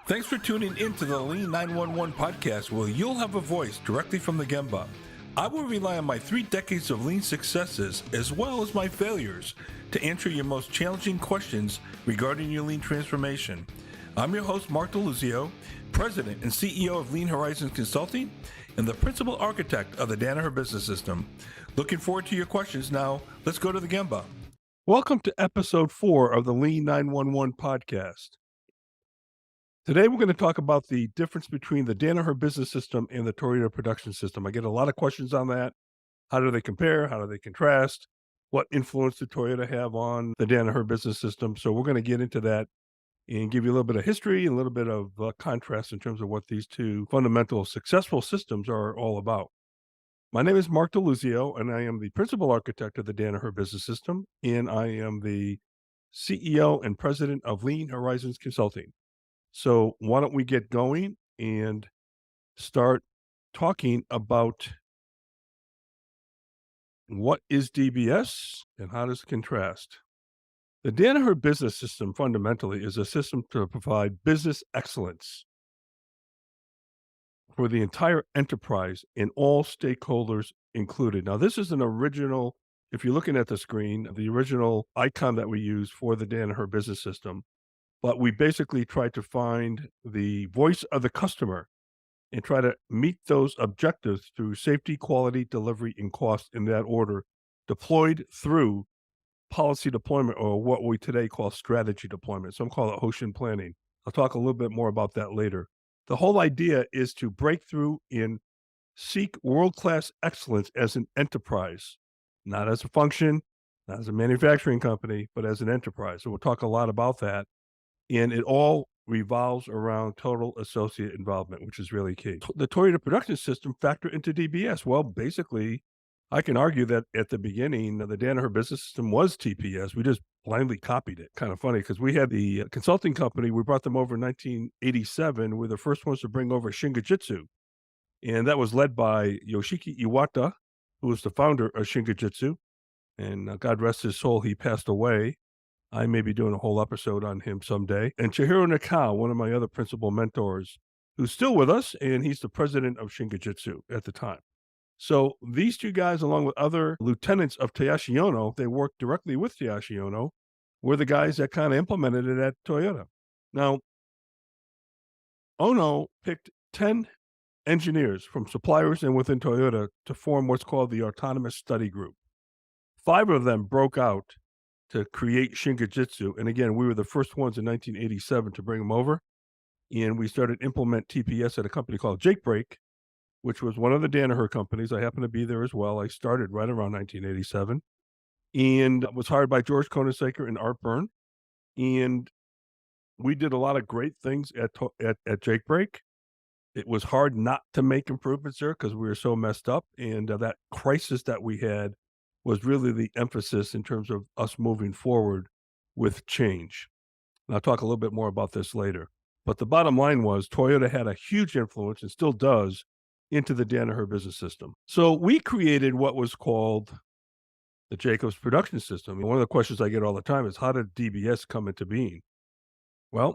Thanks for tuning in to the Lean 911 podcast, where you'll have a voice directly from the Gemba. I will rely on my 3 decades of Lean successes as well as my failures to answer your most challenging questions regarding your Lean transformation. I'm your host, Mark DeLuzio, President and CEO of Lean Horizons Consulting and the Principal Architect of the Danaher Business System. Looking forward to your questions. Now, let's go to the Gemba. Welcome to episode 4 of the Lean 911 podcast. Today, we're going to talk about the difference between the Danaher Business System and the Toyota Production System. I get a lot of questions on that. How do they compare? How do they contrast? What influence did Toyota have on the Danaher Business System? So we're going to get into that and give you a little bit of history and a little bit of contrast in terms of what these two fundamental successful systems are all about. My name is Mark DeLuzio, and I am the Principal Architect of the Danaher Business System, and I am the CEO and President of Lean Horizons Consulting. So why don't we get going and start talking about what is DBS and how does it contrast? The Danaher Business System fundamentally is a system to provide business excellence for the entire enterprise and all stakeholders included. Now, this is an original, if you're looking at the screen, the original icon that we use for the Danaher Business System. But we basically try to find the voice of the customer and try to meet those objectives through safety, quality, delivery, and cost in that order, deployed through policy deployment, or what we today call strategy deployment. Some call it Hoshin planning. I'll talk a little bit more about that later. The whole idea is to break through and seek world-class excellence as an enterprise, not as a function, not as a manufacturing company, but as an enterprise. So we'll talk a lot about that. And it all revolves around total associate involvement, which is really key. The Toyota Production System factor into DBS. Well, basically, I can argue that at the beginning, the Danaher Business System was TPS. We just blindly copied it. Kind of funny, because we had the consulting company. We brought them over in 1987. We're the first ones to bring over Shingijutsu. And that was led by Yoshiki Iwata, who was the founder of Shingijutsu. And God rest his soul, he passed away. I may be doing a whole episode on him someday. And Chihiro Nakao, one of my other principal mentors, who's still with us, and he's the president of Shingijutsu at the time. So these two guys, along with other lieutenants of Taishi Ono, they worked directly with Taishi Ono, were the guys that kind of implemented it at Toyota. Now, Ono picked 10 engineers from suppliers and within Toyota to form what's called the Autonomous Study Group. 5 of them broke out to create Shingijutsu. And again, we were the first ones in 1987 to bring them over. And we started implement TPS at a company called Jakebreak, which was one of the Danaher companies. I happened to be there as well. I started right around 1987 and was hired by George Koenigsegger and Art Byrne. And we did a lot of great things at Jakebreak. It was hard not to make improvements there because we were so messed up. And that crisis that we had was really the emphasis in terms of us moving forward with change. And I'll talk a little bit more about this later. But the bottom line was Toyota had a huge influence, and still does, into the Danaher Business System. So we created what was called the Jacobs Production System. And one of the questions I get all the time is, how did DBS come into being? Well,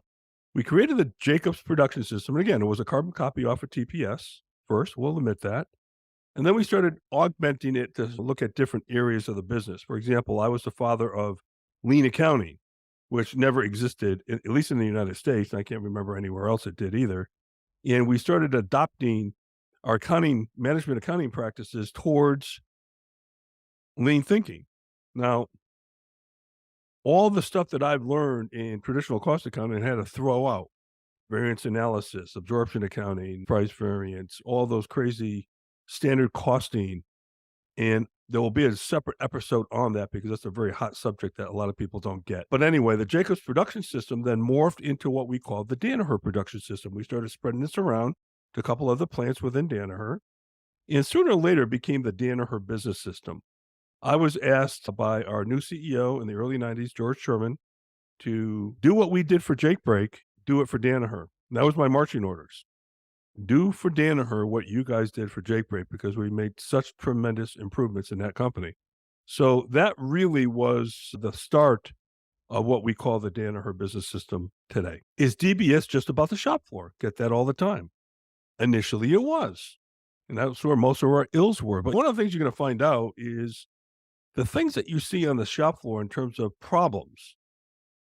we created the Jacobs Production System. And again, it was a carbon copy off of TPS first. We'll admit that. And then we started augmenting it to look at different areas of the business. For example, I was the father of lean accounting, which never existed, at least in the United States. And I can't remember anywhere else it did either. And we started adopting our management accounting practices towards lean thinking. Now, all the stuff that I've learned in traditional cost accounting, I had to throw out: variance analysis, absorption accounting, price variance, all those crazy standard costing. And there will be a separate episode on that because that's a very hot subject that a lot of people don't get. But anyway, the Jacobs Production System then morphed into what we call the Danaher Production System. We started spreading this around to a couple other plants within Danaher, and sooner or later became the Danaher Business System. I was asked by our new CEO in the early 90s, George Sherman, to do what we did for Jakebreak, do it for Danaher. And that was my marching orders. Do for Danaher what you guys did for Jakebreak, because we made such tremendous improvements in that company. So that really was the start of what we call the Danaher Business System today. Is DBS just about the shop floor? Get that all the time. Initially, it was. And that's where most of our ills were. But one of the things you're going to find out is the things that you see on the shop floor in terms of problems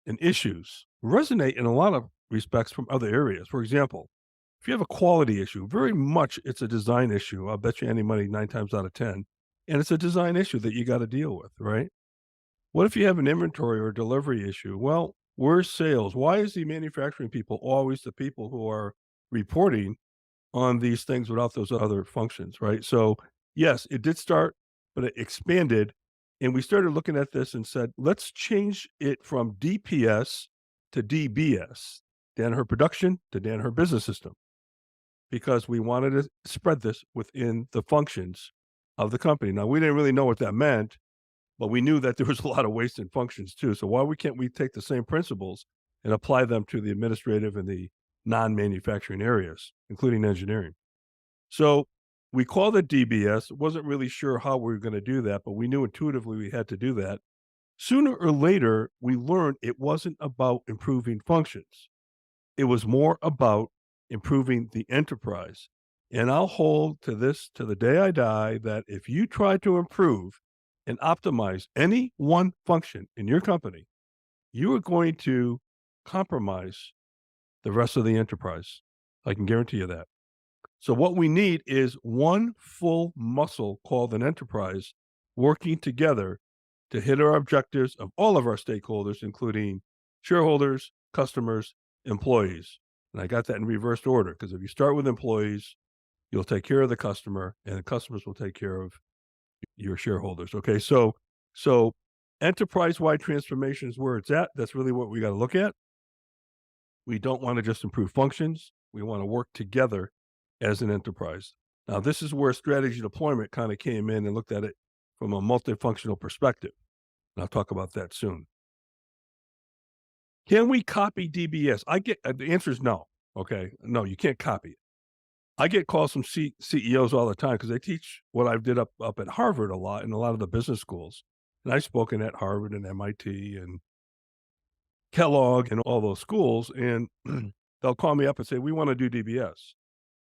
and issues resonate in a lot of respects from other areas. For example, if you have a quality issue, very much it's a design issue. I'll bet you any money 9 times out of 10. And it's a design issue that you got to deal with, right? What if you have an inventory or delivery issue? Well, where's sales? Why is the manufacturing people always the people who are reporting on these things without those other functions, right? So, yes, it did start, but it expanded. And we started looking at this and said, let's change it from DPS to DBS, Danaher Production to Danaher Business System, because we wanted to spread this within the functions of the company. Now, we didn't really know what that meant, but we knew that there was a lot of wasted functions too. So why can't we take the same principles and apply them to the administrative and the non-manufacturing areas, including engineering? So we called it DBS. Wasn't really sure how we were going to do that, but we knew intuitively we had to do that. Sooner or later, we learned it wasn't about improving functions. It was more about improving the enterprise. And I'll hold to this to the day I die that if you try to improve and optimize any one function in your company, you are going to compromise the rest of the enterprise. I can guarantee you that. So, what we need is one full muscle called an enterprise working together to hit our objectives of all of our stakeholders, including shareholders, customers, employees. And I got that in reversed order because if you start with employees, you'll take care of the customer, and the customers will take care of your shareholders. Okay, so enterprise-wide transformation is where it's at. That's really what we got to look at. We don't want to just improve functions. We want to work together as an enterprise. Now, this is where strategy deployment kind of came in and looked at it from a multifunctional perspective. And I'll talk about that soon. Can we copy DBS? I get the answer is no. Okay, no, you can't copy it. I get calls from CEOs all the time because they teach what I did up at Harvard a lot in a lot of the business schools. And I've spoken at Harvard and MIT and Kellogg and all those schools. And they'll call me up and say, we want to do DBS.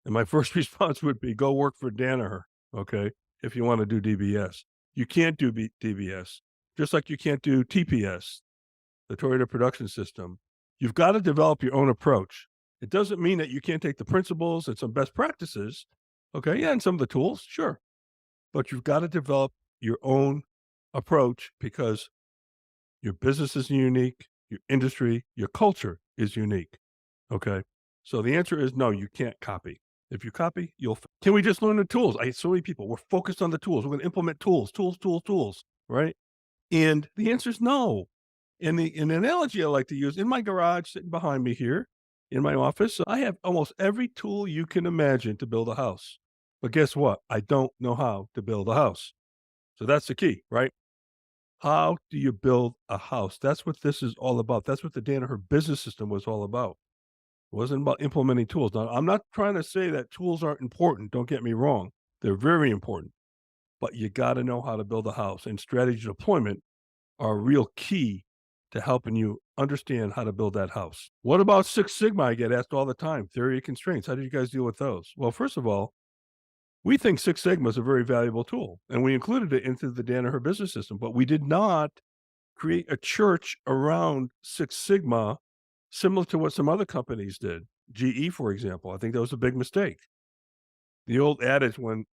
And my first response would be, go work for Danaher, okay, if you want to do DBS. You can't do DBS, just like you can't do TPS, the Toyota Production System. You've got to develop your own approach. It doesn't mean that you can't take the principles and some best practices, okay, yeah, and some of the tools, sure. But you've got to develop your own approach because your business is unique, your industry, your culture is unique, okay? So the answer is no, you can't copy. If you copy, can we just learn the tools? I so many people, we're focused on the tools. We're going to implement tools, right? And the answer is no. And an analogy I like to use in my garage, sitting behind me here in my office, I have almost every tool you can imagine to build a house. But guess what? I don't know how to build a house. So that's the key, right? How do you build a house? That's what this is all about. That's what the Danaher Business System was all about. It wasn't about implementing tools. Now, I'm not trying to say that tools aren't important. Don't get me wrong. They're very important. But you got to know how to build a house. And strategy deployment are a real key to helping you understand how to build that house. What about Six Sigma? I get asked all the time. Theory of constraints. How did you guys deal with those? Well, first of all, we think Six Sigma is a very valuable tool, and we included it into the Danaher Business System, but we did not create a church around Six Sigma similar to what some other companies did. GE, for example, I think that was a big mistake. The old adage, when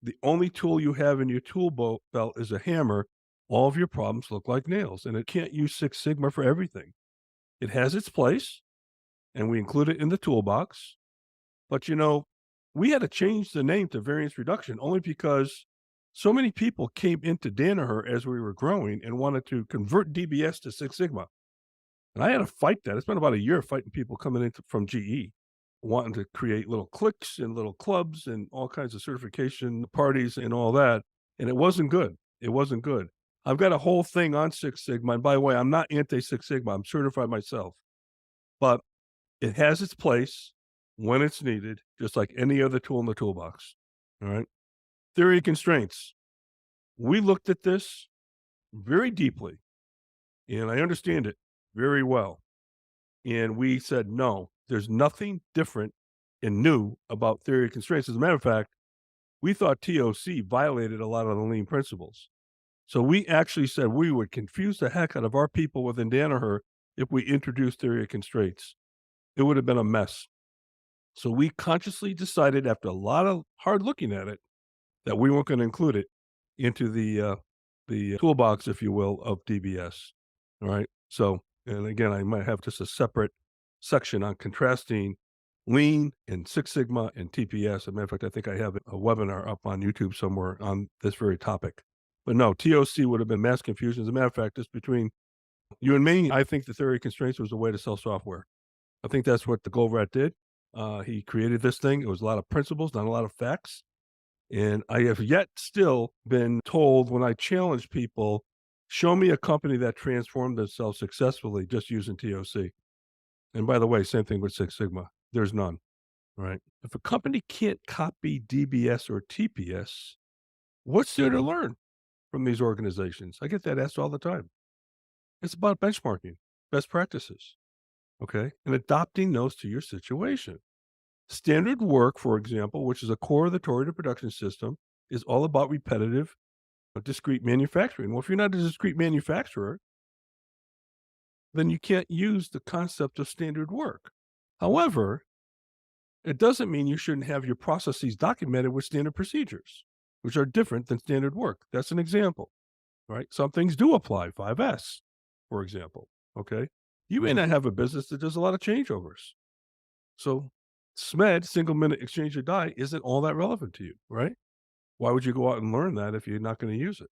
the only tool you have in your tool belt is a hammer, all of your problems look like nails, and it can't use Six Sigma for everything. It has its place, and we include it in the toolbox. But, we had to change the name to variance reduction only because so many people came into Danaher as we were growing and wanted to convert DBS to Six Sigma. And I had to fight that. It's been about a year fighting people coming in from GE, wanting to create little cliques and little clubs and all kinds of certification parties and all that. And it wasn't good. It wasn't good. I've got a whole thing on Six Sigma. And by the way, I'm not anti-Six Sigma. I'm certified myself. But it has its place when it's needed, just like any other tool in the toolbox. All right. Theory of constraints. We looked at this very deeply and I understand it very well. And we said, no, there's nothing different and new about theory of constraints. As a matter of fact, we thought TOC violated a lot of the lean principles. So we actually said we would confuse the heck out of our people within Danaher if we introduced theory of constraints. It would have been a mess. So we consciously decided after a lot of hard looking at it that we weren't going to include it into the toolbox, if you will, of DBS. All right. So, and again, I might have just a separate section on contrasting Lean and Six Sigma and TPS. As a matter of fact, I think I have a webinar up on YouTube somewhere on this very topic. But no, TOC would have been mass confusion. As a matter of fact, just between you and me, I think the theory of constraints was a way to sell software. I think that's what the Goldrat did. He created this thing. It was a lot of principles, not a lot of facts. And I have yet still been told when I challenge people, show me a company that transformed themselves successfully just using TOC. And by the way, same thing with Six Sigma. There's none, right? If a company can't copy DBS or TPS, what's there to learn from these organizations? I get that asked all the time. It's about benchmarking, best practices, okay? And adopting those to your situation. Standard work, for example, which is a core of the Toyota production system, is all about repetitive, discrete manufacturing. Well, if you're not a discrete manufacturer, then you can't use the concept of standard work. However, it doesn't mean you shouldn't have your processes documented with standard procedures, which are different than standard work. That's an example, right? Some things do apply, 5S, for example, okay? You may not have a business that does a lot of changeovers. So SMED, single minute exchange of die, isn't all that relevant to you, right? Why would you go out and learn that if you're not going to use it?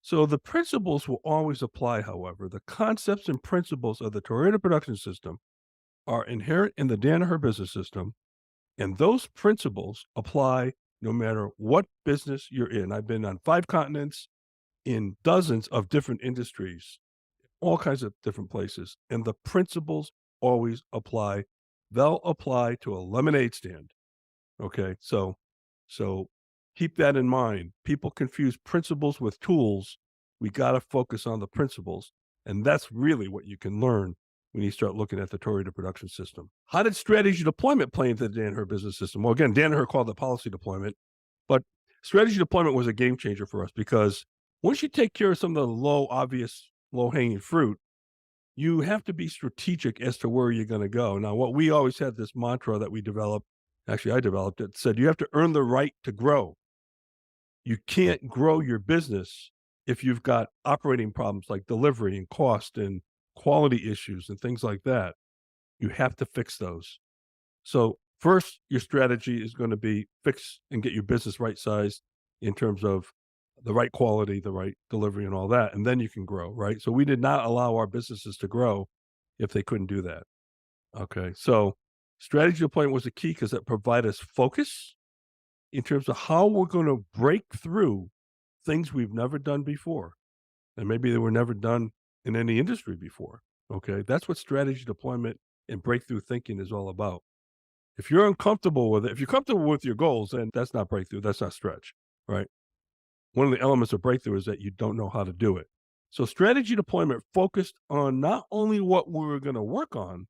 So the principles will always apply, however. The concepts and principles of the Toyota production system are inherent in the Danaher Business System, and those principles apply no matter what business you're in. I've been on 5 continents in dozens of different industries, all kinds of different places, and the principles always apply. They'll apply to a lemonade stand. Okay, so keep that in mind. People confuse principles with tools. We got to focus on the principles, and that's really what you can learn when you start looking at the Toyota production system. How did strategy deployment play into the Danaher business system? Well, again, Danaher called it policy deployment, but strategy deployment was a game changer for us because once you take care of some of the obvious, low hanging fruit, you have to be strategic as to where you're going to go. Now, what we always had this mantra that we developed, actually, I developed it, said you have to earn the right to grow. You can't grow your business if you've got operating problems like delivery and cost and quality issues and things like that. You have to fix those. So, first, your strategy is going to be fix and get your business right sized in terms of the right quality, the right delivery, and all that. And then you can grow, right? So, we did not allow our businesses to grow if they couldn't do that. Okay. So, strategy deployment was the key because it provided us focus in terms of how we're going to break through things we've never done before. And maybe they were never done in any industry before. Okay. That's what strategy deployment and breakthrough thinking is all about. If you're uncomfortable with it, if you're comfortable with your goals, then that's not breakthrough. That's not stretch, right? One of the elements of breakthrough is that you don't know how to do it. So strategy deployment focused on not only what we were going to work on,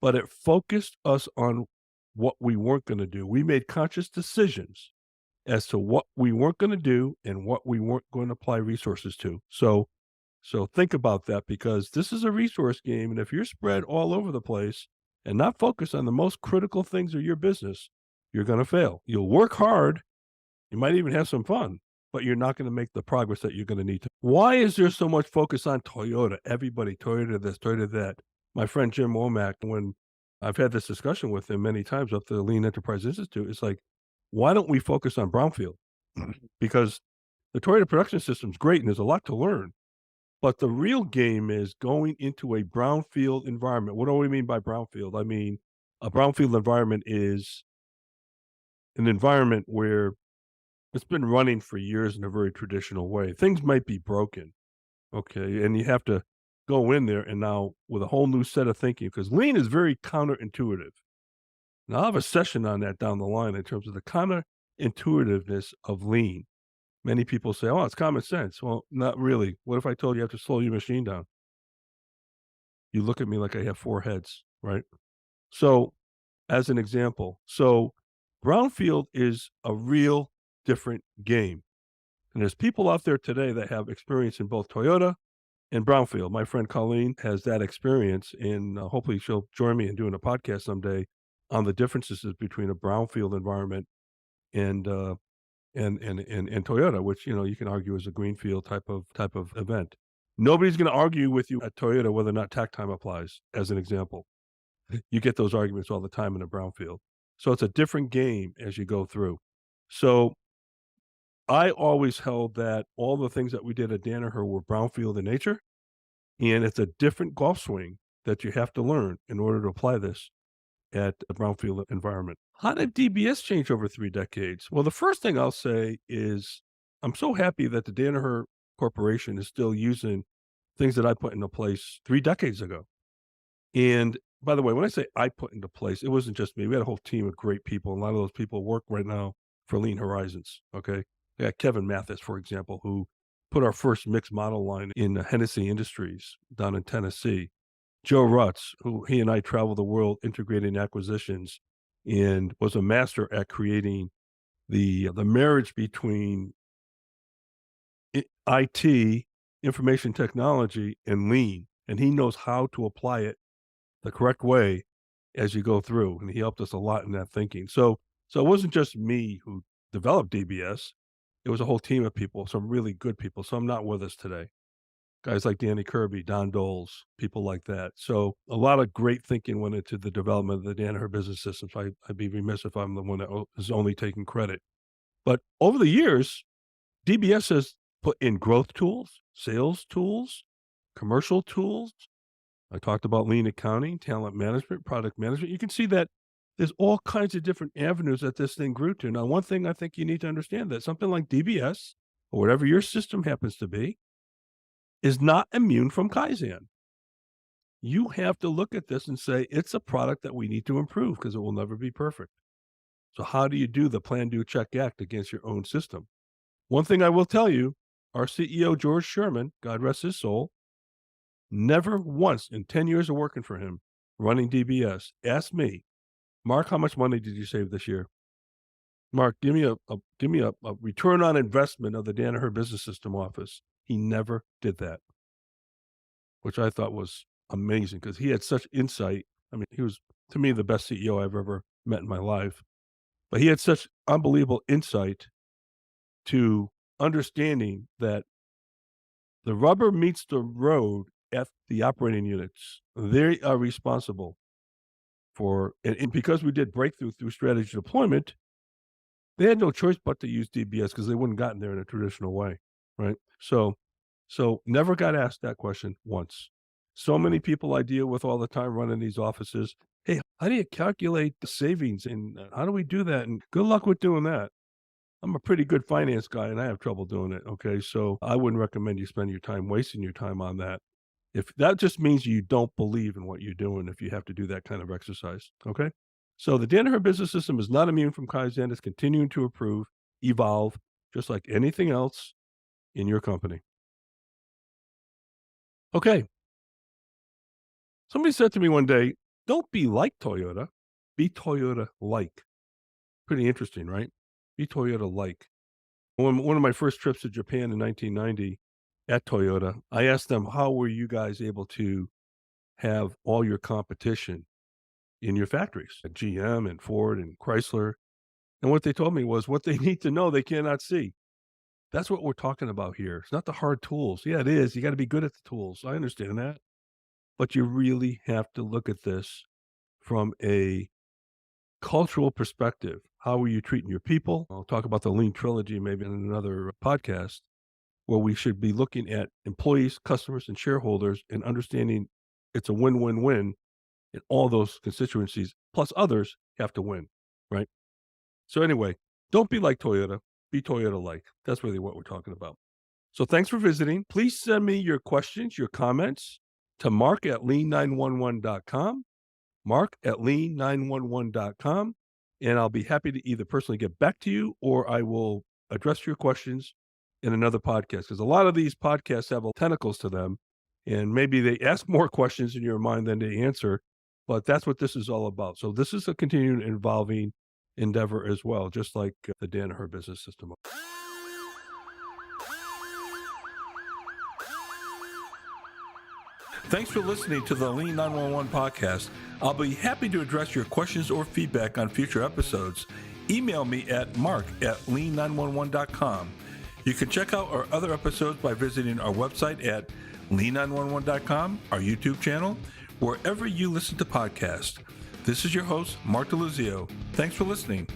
but it focused us on what we weren't going to do. We made conscious decisions as to what we weren't going to do and what we weren't going to apply resources to. So think about that because this is a resource game. And if you're spread all over the place and not focused on the most critical things of your business, you're going to fail. You'll work hard. You might even have some fun, but you're not going to make the progress that you're going to need to. Why is there so much focus on Toyota? Everybody, Toyota this, Toyota that. My friend Jim Womack, when I've had this discussion with him many times up the Lean Enterprise Institute, it's like, why don't we focus on brownfield? Because the Toyota production system is great and there's a lot to learn. But the real game is going into a brownfield environment. What do we mean by brownfield? I mean, a brownfield environment is an environment where it's been running for years in a very traditional way. Things might be broken, okay, and you have to go in there and now with a whole new set of thinking because lean is very counterintuitive. Now, I'll have a session on that down the line in terms of the counterintuitiveness of lean. Many people say, oh, it's common sense. Well, not really. What if I told you have to slow your machine down? You look at me like I have 4 heads, right? So, as an example, so brownfield is a real different game. And there's people out there today that have experience in both Toyota and brownfield. My friend Colleen has that experience, and hopefully she'll join me in doing a podcast someday on the differences between a brownfield environment and and Toyota, which you can argue is a greenfield type of event. Nobody's going to argue with you at Toyota whether or not tack time applies. As an example, you get those arguments all the time in a brownfield. So it's a different game as you go through. So I always held that all the things that we did at Danaher were brownfield in nature, and it's a different golf swing that you have to learn in order to apply this at a brownfield environment. How did DBS change over 3 decades? Well, the first thing I'll say is I'm so happy that the Danaher Corporation is still using things that I put into place 3 decades ago. And by the way, when I say I put into place, it wasn't just me. We had a whole team of great people. A lot of those people work right now for Lean Horizons. Okay. Yeah, Kevin Mathis, for example, who put our first mixed model line in Hennessy Industries down in Tennessee. Joe Rutz, who he and I traveled the world integrating acquisitions and was a master at creating the marriage between IT, information technology, and lean. And he knows how to apply it the correct way as you go through. And he helped us a lot in that thinking. So it wasn't just me who developed DBS. It was a whole team of people, some really good people. Some not with us today. Guys like Danny Kirby, Don Doles, people like that. So a lot of great thinking went into the development of the Danaher Business System. So I'd be remiss if I'm the one that is only taking credit. But over the years, DBS has put in growth tools, sales tools, commercial tools. I talked about lean accounting, talent management, product management. You can see that there's all kinds of different avenues that this thing grew to. Now, one thing I think you need to understand that something like DBS or whatever your system happens to be is not immune from Kaizen. You have to look at this and say, it's a product that we need to improve because it will never be perfect. So how do you do the plan, do, check, act against your own system? One thing I will tell you, our CEO, George Sherman, God rest his soul, never once in 10 years of working for him, running DBS, asked me, Mark, how much money did you save this year? Mark, give me a return on investment of the Danaher Business System office. He never did that, which I thought was amazing because he had such insight. I mean, he was, to me, the best CEO I've ever met in my life. But he had such unbelievable insight to understanding that the rubber meets the road at the operating units. They are responsible for, and because we did breakthrough through strategy deployment, they had no choice but to use DBS because they wouldn't gotten there in a traditional way, right? So never got asked that question once. So many people I deal with all the time running these offices. Hey, how do you calculate the savings and how do we do that? And good luck with doing that. I'm a pretty good finance guy and I have trouble doing it. Okay. So I wouldn't recommend you spend your time wasting your time on that. If that just means you don't believe in what you're doing, if you have to do that kind of exercise. Okay. So the Danaher Business System is not immune from Kaizen. It's continuing to improve, evolve, just like anything else in your company. Okay. Somebody said to me one day, don't be like Toyota, be Toyota like. Pretty interesting, right? Be Toyota like. One of my first trips to Japan in 1990 at Toyota, I asked them, how were you guys able to have all your competition in your factories at GM and Ford and Chrysler? And what they told me was what they need to know, they cannot see. That's what we're talking about here. It's not the hard tools. Yeah, it is. You got to be good at the tools. I understand that. But you really have to look at this from a cultural perspective. How are you treating your people? I'll talk about the Lean Trilogy maybe in another podcast where we should be looking at employees, customers, and shareholders and understanding it's a win-win-win and all those constituencies plus others have to win, right? So anyway, don't be like Toyota, be Toyota-like. That's really what we're talking about. So thanks for visiting. Please send me your questions, your comments to mark@lean911.com, mark@lean911.com, and I'll be happy to either personally get back to you or I will address your questions in another podcast because a lot of these podcasts have tentacles to them And maybe they ask more questions in your mind than they answer, but that's what this is all about. So this is a continued evolving endeavor as well, just like the Danaher Business System. Thanks for listening to the Lean 911 podcast. I'll be happy to address your questions or feedback on future episodes. Email me at mark@lean911.com. You can check out our other episodes by visiting our website at lean911.com, our YouTube channel, wherever you listen to podcasts. This is your host, Mark DeLuzio. Thanks for listening.